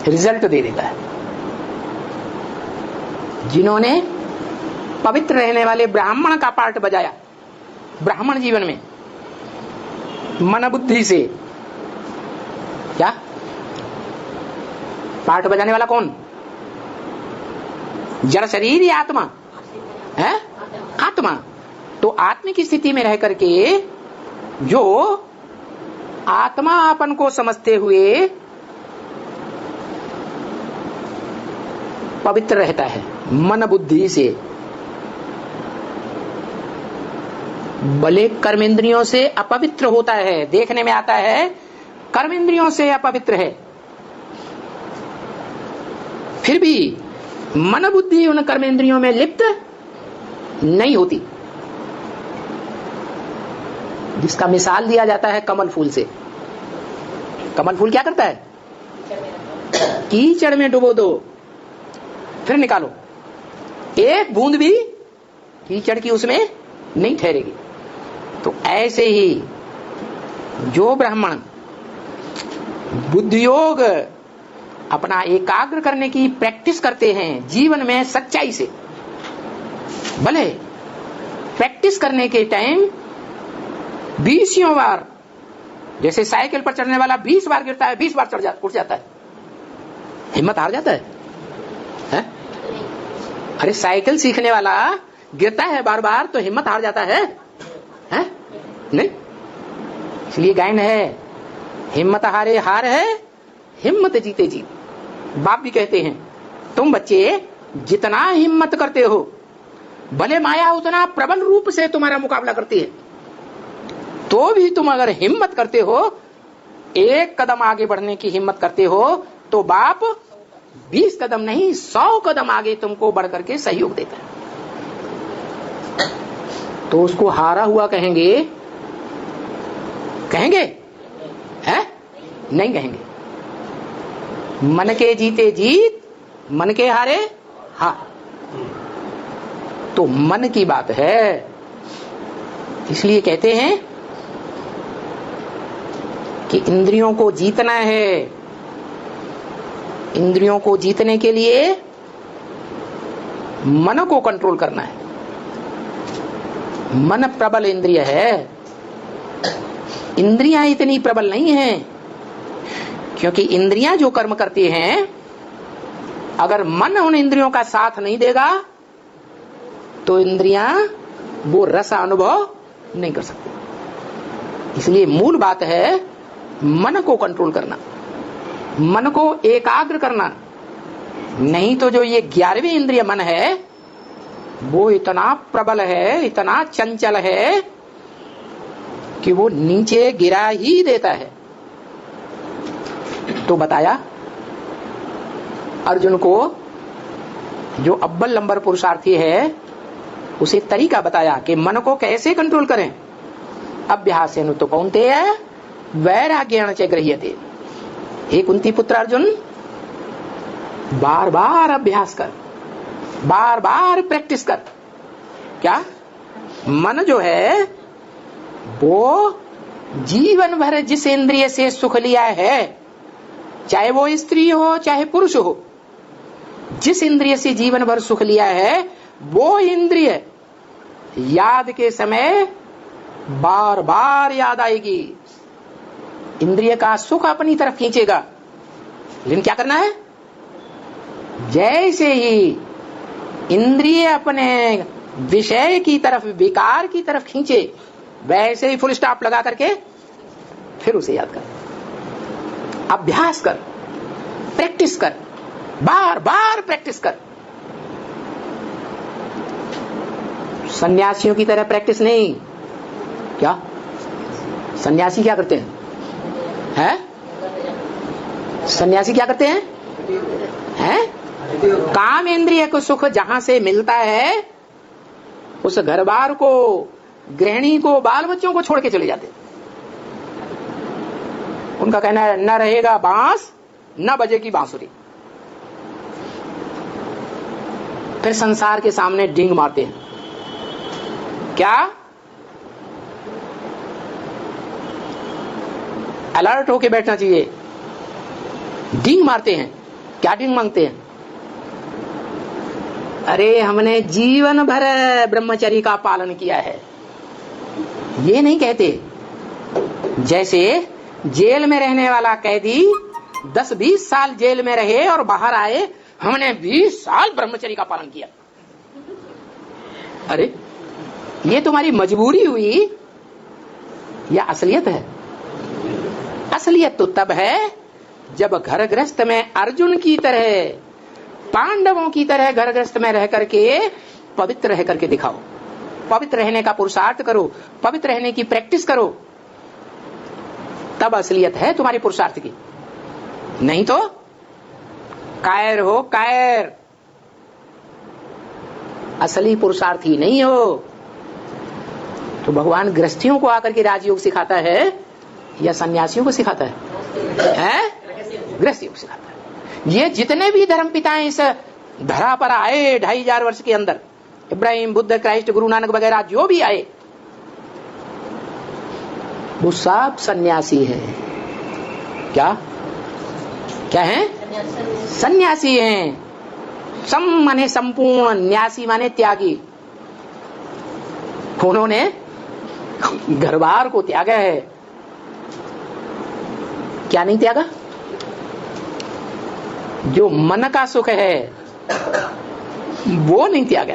Result दे देता है। जिन्होंने पवित्र रहने वाले ब्राह्मण का पार्ट बजाया ब्राह्मण जीवन में मन बुद्धि से, क्या पार्ट बजाने वाला कौन? जड़ शरीर या आत्मा है? आत्मा। तो आत्मा की स्थिति में रह करके जो आत्मापन को समझते हुए पवित्र रहता है मन बुद्धि से, भले कर्मेंद्रियों से अपवित्र होता है, देखने में आता है कर्मेंद्रियों से अपवित्र है, फिर भी मन बुद्धि उन कर्मेंद्रियों में लिप्त नहीं होती। जिसका मिसाल दिया जाता है कमल फूल से। कमल फूल क्या करता है? कीचड़ में डुबो दो, फिर निकालो, एक बूंद भी कीचड़ की उसमें नहीं ठहरेगी। तो ऐसे ही जो ब्राह्मण बुद्धियोग अपना एकाग्र करने की प्रैक्टिस करते हैं जीवन में सच्चाई से, भले प्रैक्टिस करने के टाइम 20 बार, जैसे साइकिल पर चढ़ने वाला 20 बार गिरता है, 20 बार उठ जाता है, हिम्मत हार जाता है? अरे साइकिल सीखने वाला गिरता है बार बार तो हिम्मत हार जाता है? नहीं। इसलिए गायन है, हिम्मत हारे हार है, हिम्मत जीते जीत। बाप भी कहते हैं तुम बच्चे जितना हिम्मत करते हो, भले माया उतना प्रबल रूप से तुम्हारा मुकाबला करती है, तो भी तुम अगर हिम्मत करते हो, एक कदम आगे बढ़ने की हिम्मत करते हो, तो बाप 20 कदम नहीं 100 कदम आगे तुमको बढ़ करके सहयोग देता है। तो उसको हारा हुआ कहेंगे? है? नहीं कहेंगे। मन के जीते जीत, मन के हारे हार। तो मन की बात है। इसलिए कहते हैं कि इंद्रियों को जीतना है। इंद्रियों को जीतने के लिए मन को कंट्रोल करना है। मन प्रबल इंद्रिय है, इंद्रियां इतनी प्रबल नहीं है, क्योंकि इंद्रियां जो कर्म करती हैं, अगर मन उन इंद्रियों का साथ नहीं देगा तो इंद्रियां वो रस अनुभव नहीं कर सकती। इसलिए मूल बात है मन को कंट्रोल करना, मन को एकाग्र करना। नहीं तो जो ये 11वीं इंद्रिय मन है वो इतना प्रबल है, इतना चंचल है कि वो नीचे गिरा ही देता है। तो बताया अर्जुन को, जो अव्वल नंबर पुरुषार्थी है, उसे तरीका बताया कि मन को कैसे कंट्रोल करें। अभ्यासेन तो कौन्तेय वैराग्येण च गृह्यते। हे कुंती पुत्र अर्जुन, बार बार अभ्यास कर, बार बार प्रैक्टिस कर। क्या? मन जो है वो जीवन भर जिस इंद्रिय से सुख लिया है, चाहे वो स्त्री हो चाहे पुरुष हो, जिस इंद्रिय से जीवन भर सुख लिया है वो इंद्रिय याद के समय बार बार याद आएगी। इंद्रिय का सुख अपनी तरफ खींचेगा। लेकिन क्या करना है? जैसे ही इंद्रिय अपने विषय की तरफ, विकार की तरफ खींचे, वैसे ही फुल स्टॉप लगा करके फिर उसे याद कर। अभ्यास कर, प्रैक्टिस कर, बार बार प्रैक्टिस कर। सन्यासियों की तरह प्रैक्टिस नहीं। क्या सन्यासी क्या करते हैं? सन्यासी क्या करते हैं? काम इंद्रिय को सुख जहां से मिलता है, उस घर बार को, गृहिणी को, बाल बच्चों को छोड़ के चले जाते। उनका कहना है न रहेगा बांस न बजेगी बांसुरी। फिर संसार के सामने डिंग मारते हैं। क्या? अलर्ट होके बैठना चाहिए। डिंग मारते हैं क्या ड्रिंक मांगते हैं? अरे हमने जीवन भर ब्रह्मचर्य का पालन किया है, ये नहीं कहते। जैसे जेल में रहने वाला कैदी 10-20 साल जेल में रहे और बाहर आए, हमने 20 साल ब्रह्मचर्य का पालन किया। अरे ये तुम्हारी मजबूरी हुई या असलियत है? असलियत तो तब है जब घर गृहस्थ में अर्जुन की तरह, पांडवों की तरह घर गृहस्थ में रह करके पवित्र रह करके दिखाओ। पवित्र रहने का पुरुषार्थ करो, पवित्र रहने की प्रैक्टिस करो, तब असलियत है तुम्हारी पुरुषार्थ की। नहीं तो कायर हो, कायर, असली पुरुषार्थी नहीं हो। तो भगवान गृहस्थियों को आकर के राजयोग सिखाता है या सन्यासियों को सिखाता है? गृहस्थियों को सिखाता है। ये जितने भी धर्म पिताएं इस धरा पर आए 2500 वर्ष के अंदर, इब्राहिम, बुद्ध, क्राइस्ट, गुरु नानक वगैरह जो भी आए, वो सब सन्यासी है। क्या क्या है? सन्यासी हैं। सम माने संपूर्ण, न्यासी माने त्यागी। उन्होंने घर बार को त्यागा है। क्या नहीं त्यागा? जो मन का सुख है वो नहीं त्यागा।